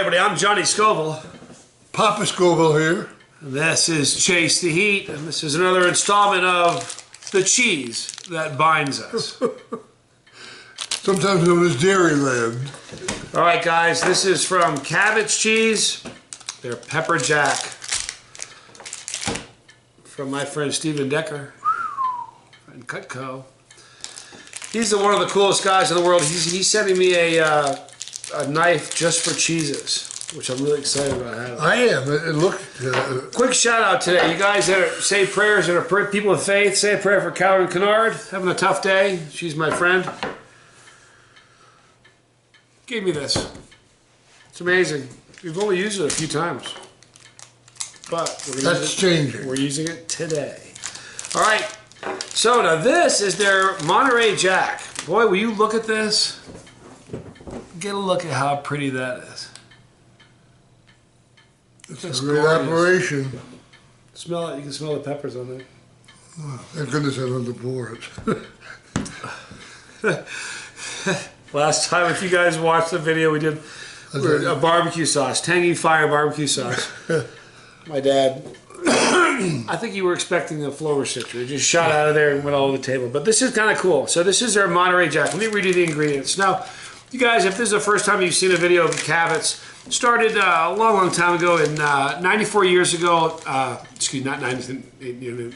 everybody, I'm Johnny Scoville. Papa Scoville here. This is Chase the Heat, and this is another installment of the cheese that binds us. Sometimes known as Dairyland. All right, guys, this is from Cabot's cheese. They're pepper jack. From my friend Stephen Decker and Cutco. He's one of the coolest guys in the world. He's sending me a knife just for cheeses, which I'm really excited about having. I am. Look. Quick shout out today. You guys that say prayers and are people of faith, say a prayer for Carolyn Kennard, having a tough day. She's my friend. Gave me this. It's amazing. We've only used it a few times. But we're using it today. All right. So now this is their Monterey Jack. Boy, will you look at this? Get a look at how pretty that is. It's a great operation. Smell it. You can smell the peppers on there. Oh, thank goodness I don't have to pour it. Last time, if you guys watched the video, we did a barbecue sauce, tangy fire barbecue sauce. My dad, I think you were expecting the flow restrictor. It just shot out of there and went all over the table. But this is kind of cool. So this is their Monterey Jack. Let me read you the ingredients. Now, you guys, if this is the first time you've seen a video of Cabot's, started a long, long time ago, in 94 years ago, excuse me, not 90,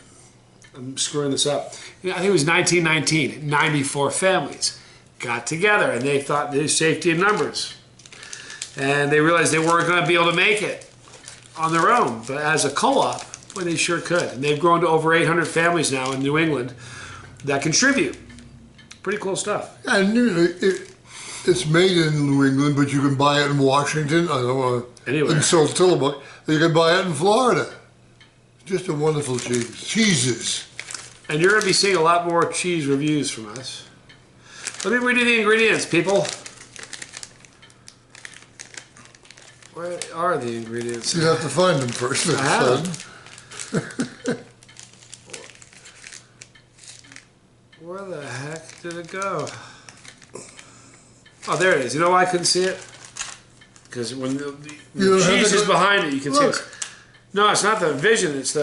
I'm screwing this up. I think it was 1919, 94 families got together and they thought there's safety in numbers. And they realized they weren't going to be able to make it on their own, but as a co-op, boy, they sure could. And they've grown to over 800 families now in New England that contribute. Pretty cool stuff. And it's made in New England, but you can buy it in Washington, anywhere. In South Tillamook. You can buy it in Florida. It's just a wonderful cheese. Cheeses. And you're going to be seeing a lot more cheese reviews from us. Let me read you the ingredients, people. Where are the ingredients? You have to find them first. I have. Where the heck did it go? Oh, there it is. You know why I couldn't see it? Because when the cheese is behind it, you can see it. No, it's not the vision. It's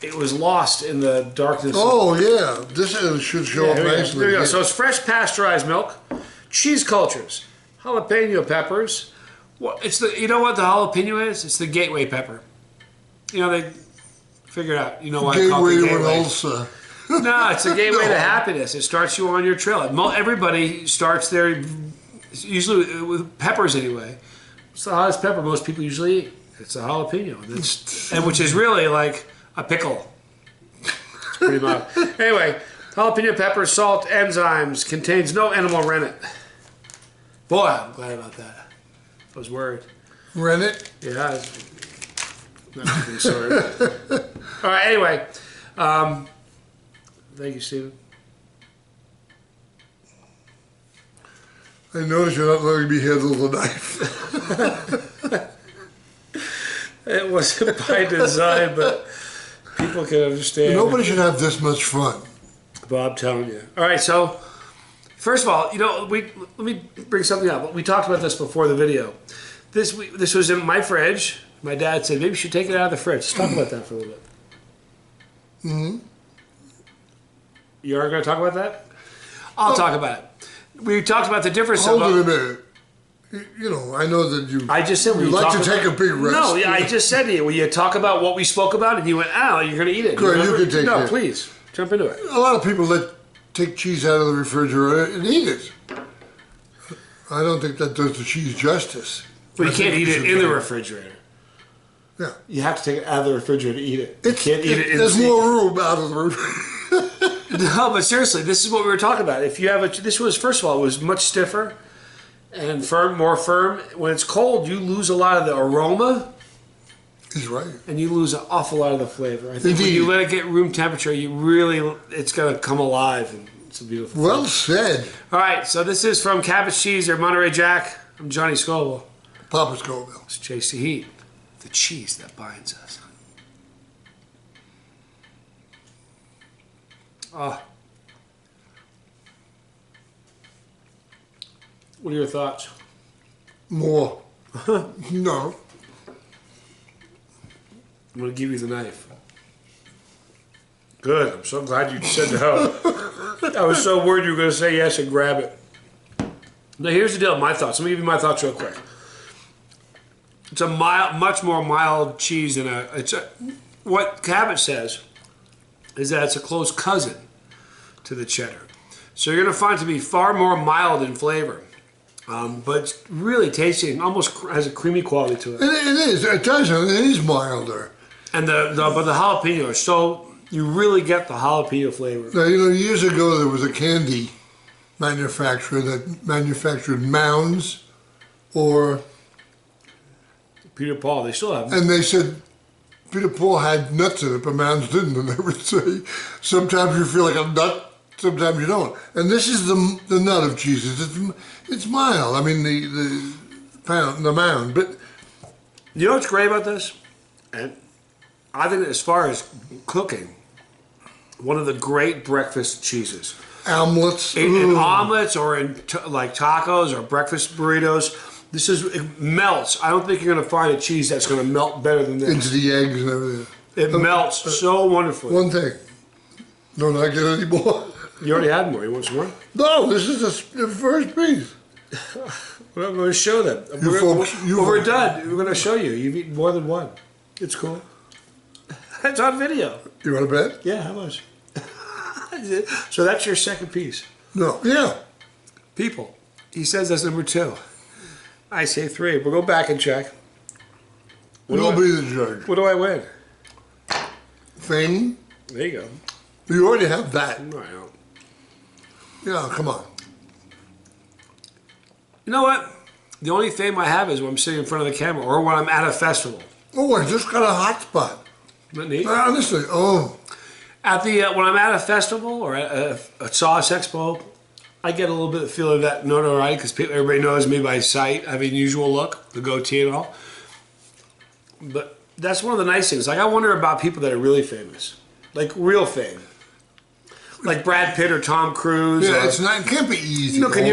it was lost in the darkness. Oh, yeah. This should show up nicely. There you go. So it's fresh pasteurized milk, cheese cultures, jalapeno peppers. You know what the jalapeno is? It's the gateway pepper. You know, they figured out. You know why I call it the gateway. No, it's a gateway to happiness. It starts you on your trail. Everybody starts there, usually with peppers anyway. It's the hottest pepper most people usually eat. It's a jalapeno, and which is really like a pickle. It's pretty mild. Anyway, jalapeno pepper, salt, enzymes, contains no animal rennet. Boy, I'm glad about that. I was worried. Rennet? Yeah. Not really sorry. All right, anyway. Thank you, Stephen. I notice you're not letting me handle the knife. It wasn't by design, but people can understand. Nobody should have this much fun. Bob, telling you. All right, so first of all, let me bring something up. We talked about this before the video. This was in my fridge. My dad said maybe we should take it out of the fridge. Let's talk about that for a little bit. Mm-hmm. You are going to talk about that? I'll talk about it. We talked about the difference. Hold it a minute. I know that you. I just said you like to take a big rest. No, I just said to you, will you talk about what we spoke about, and you went, "Oh, you're going to eat it." Good, you can take it. No, please jump into it. A lot of people take cheese out of the refrigerator and eat it. I don't think that does the cheese justice. Well, you can't eat it in the refrigerator. Yeah, you have to take it out of the refrigerator to eat it. You can't eat it in there's more room out of the refrigerator. No, but seriously, this is what we were talking about. If you have this was, first of all, it was much stiffer and more firm. When it's cold, you lose a lot of the aroma. He's right. And you lose an awful lot of the flavor. I think when you let it get room temperature, it's going to come alive, and it's a beautiful Well said. All right, so this is from Cabot's Cheese, or Monterey Jack. I'm Johnny Scoville. Papa Scoville. It's Chase the Heat, the cheese that binds us. Oh. What are your thoughts? More. No. I'm going to give you the knife. Good. I'm so glad you said no. I was so worried you were going to say yes and grab it. Now here's the deal with my thoughts. Let me give you my thoughts real quick. It's a much more mild cheese than what Cabot says is that it's a close cousin to the cheddar. So you're going to find it to be far more mild in flavor. But it's really tasty and almost has a creamy quality to it. It is. It does. It is milder. And but the jalapeno is so, you really get the jalapeno flavor. Now, years ago there was a candy manufacturer that manufactured Mounds or Peter Paul, they still have them. And they said Peter Paul had nuts in it, but Mounds didn't. And they would say, sometimes you feel like a nut, sometimes you don't. And this is the nut of cheeses. It's mild. I mean, the Mound. But you know what's great about this? And I think as far as cooking, one of the great breakfast cheeses. Omelets. In omelets or in like tacos or breakfast burritos. It melts. I don't think you're going to find a cheese that's going to melt better than this. Into the eggs and everything. It melts so wonderfully. One thing. Don't I get any more? You already had more. You want some more? No, this is the first piece. Well, I'm going to show them. We're done. We're going to show you. You've eaten more than one. It's cool. It's on video. You want to bet? Yeah, how much? So that's your second piece. No. Yeah. People. He says that's number 2. I say 3. We'll go back and check. You'll be the judge. What do I win? Fame. There you go. You already have that. No, I don't. Yeah, come on. You know what? The only fame I have is when I'm sitting in front of the camera or when I'm at a festival. Oh, I just got a hot spot. Isn't that neat? Honestly, At the when I'm at a festival or at a sauce expo, I get a little bit of feel of that notoriety because everybody knows me by sight. I have an unusual look, the goatee and all. But that's one of the nice things. Like I wonder about people that are really famous, like real fame, like Brad Pitt or Tom Cruise. Yeah, or, it can't be easy. Can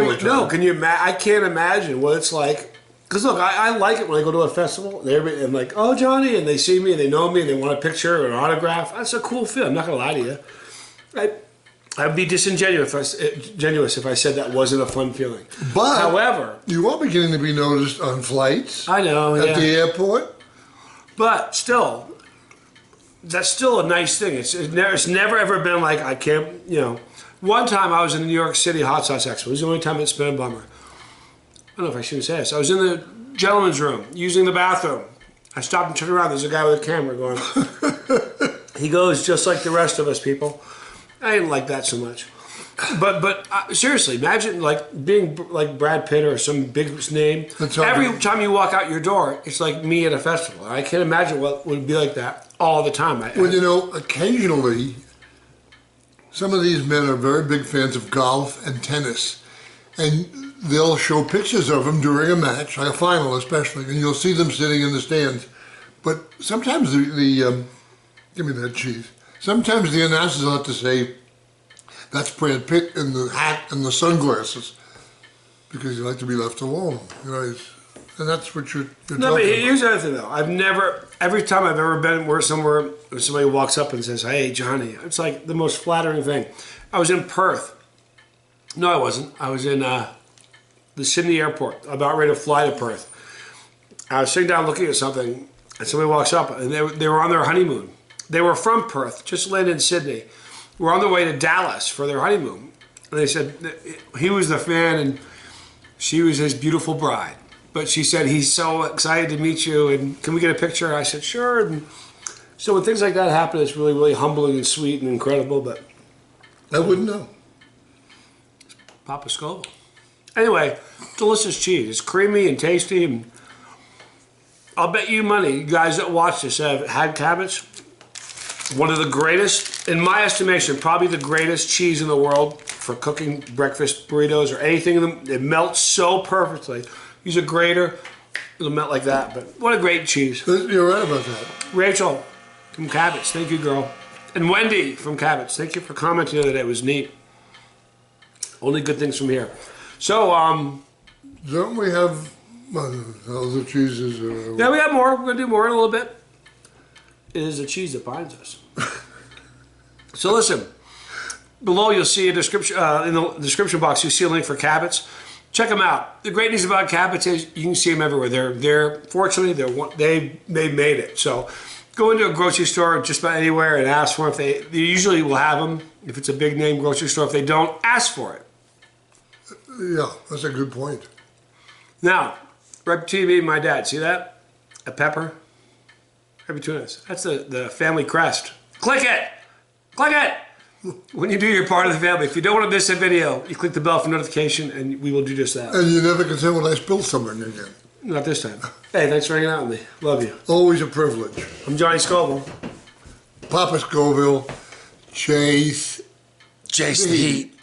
you? I can't imagine what it's like. Because look, I like it when I go to a festival and everybody, I'm like, oh Johnny, and they see me and they know me and they want a picture or an autograph. That's a cool feel. I'm not gonna lie to you. I'd be disingenuous if I said that wasn't a fun feeling. But however, you are beginning to be noticed on flights. I know at the airport. But still, that's still a nice thing. It's never ever been like I can't. One time I was in the New York City Hot Sauce Expo. It was the only time it's been a bummer. I don't know if I shouldn't say this. I was in the gentleman's room, using the bathroom. I stopped and turned around. There's a guy with a camera going. He goes, just like the rest of us people. I didn't like that so much. But seriously, imagine like being like Brad Pitt or some big name. Every time you walk out your door, it's like me at a festival. I can't imagine what would be like that all the time. Well, occasionally, some of these men are very big fans of golf and tennis. And they'll show pictures of them during a match, like a final especially, and you'll see them sitting in the stands. But sometimes give me that cheese. Sometimes the announcers will have to say, that's Brad Pitt in the hat and the sunglasses, because you like to be left alone. And that's what you're talking about. Here's the other thing though. Every time I've ever been somewhere where somebody walks up and says, hey Johnny, it's like the most flattering thing. I was in Perth. No, I wasn't. I was in the Sydney airport, about ready to fly to Perth. I was sitting down looking at something, and somebody walks up, and they were on their honeymoon. They were from Perth, just landed in Sydney. Were on their way to Dallas for their honeymoon. And they said he was the fan, and she was his beautiful bride. But she said, he's so excited to meet you, and can we get a picture? I said, sure. And so when things like that happen, it's really, really humbling and sweet and incredible, but I wouldn't know. Papa Scoville. Anyway, delicious cheese. It's creamy and tasty. And I'll bet you money, you guys that watch this have had Cabot's. One of the greatest, in my estimation, probably the greatest cheese in the world for cooking breakfast burritos or anything. It melts so perfectly. Use a grater, it'll melt like that. But what a great cheese. You're right about that. Rachel from Cabot's, thank you, girl. And Wendy from Cabot's, thank you for commenting the other day. It was neat. Only good things from here. So, don't we have Other cheeses. Yeah, we got more. We're going to do more in a little bit. It is the cheese that binds us. So listen, below you'll see a description, in the description box, you'll see a link for Cabot's. Check them out. The great news about Cabot's is you can see them everywhere. Fortunately, they made it. So go into a grocery store just about anywhere and ask for them. If they usually will have them. If it's a big name grocery store, if they don't, ask for it. Yeah, that's a good point. Now, right between me and my dad, see that? A pepper. Right between us. That's the family crest. Click it! Click it! When you do your part of the family, if you don't want to miss a video, you click the bell for notification and we will do just that. And you never can say when I spill something again. Not this time. Hey, thanks for hanging out with me. Love you. Always a privilege. I'm Johnny Scoville. Papa Scoville, Chase. Chasetheheat.